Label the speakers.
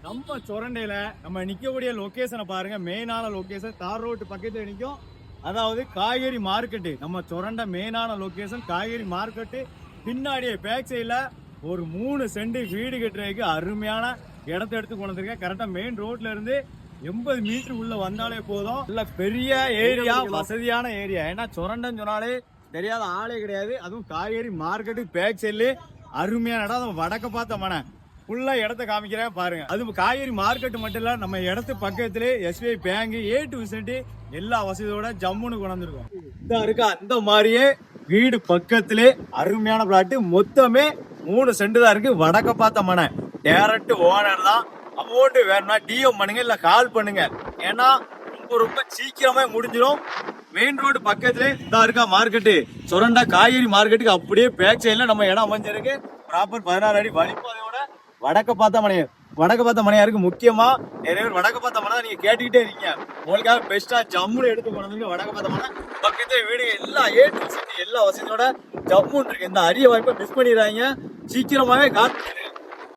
Speaker 1: நம்ம சொரண்டையில நம்ம நிக்கக்கூடிய லொகேஷனை பாருங்க. மெயினான லொகேஷன் தார் ரோட்டு பக்கத்துல நிற்கும். அதாவது காய்கறி மார்க்கெட்டு. நம்ம சொரண்டை மெயினான லொகேஷன் காய்கறி மார்க்கெட்டு. பின்னாடியே பேக் சைட்ல ஒரு 3 சென்ட் வீடு கட்டுறதுக்கு அருமையான இடத்த எடுத்து கொண்டு வந்திருக்கேன். கரெக்டா மெயின் ரோட்ல இருந்து 80 மீட்டர் உள்ள வந்தாலே போதும். நல்ல பெரிய ஏரியா, வசதியான ஏரியா. ஏன்னா சொரண்டைன்னு சொன்னாலே தெரியாத ஆளே கிடையாது. அதுவும் காய்கறி மார்க்கெட்டு பேக் சைட்ல அருமையான இடம். அது வடக்க பார்த்த மனை ஃபுல்லா இடத்த காமிக்கிறேன் பாருங்க. அது காய்கறி மார்க்கெட் மட்டும் இல்ல, நம்ம இடத்து பக்கத்துல SBI bank A to Z எல்லா வசதியோட ஜம்முன்னு கொண்டு வந்திருக்கோம். இந்த இருக்கா அந்த மாதிரியே வீடு பக்கத்திலே அருமையான பிளாட். மொத்தமே 3 சென்ட் தான் இருக்கு. வடக்க பார்த்த மனை. டைரக்ட் ஓனர் தான். அமௌண்ட் வேணும்னா DM பண்ணுங்க, இல்ல கால் பண்ணுங்க. ஏன்னா ரொம்ப சீக்கிரமே முடிஞ்சிடும். மெயின் ரோடு பக்கத்துல தான் இருக்கா மார்க்கெட்டு. சொரண்டா காய்கறி மார்க்கெட்டுக்கு அப்படியே பேக் சைட்ல நம்ம இடம் அமைஞ்சிருக்கு. ப்ராப்பர் 16 அடி வழிபாதையோட வடக்க பார்த்த மனையா. வடக்க பார்த்த மனையா இருக்கு. முக்கியமா நிறைய பேர் வடக்க பார்த்த மனை நீங்க கேட்டுக்கிட்டே இருக்கீங்க. உங்களுக்காக பெஸ்டா ஜம்முன்னு எடுத்து போனதுக்கு வடக்க பார்த்த மனை பக்கத்துல வீடு எல்லா A to Z எல்லா வசதியோட ஜம்முன்னு இருக்கு. இந்த அரிய வாய்ப்பை மிஸ் பண்ணிடுறாங்க. சீக்கிரமாவே காத்து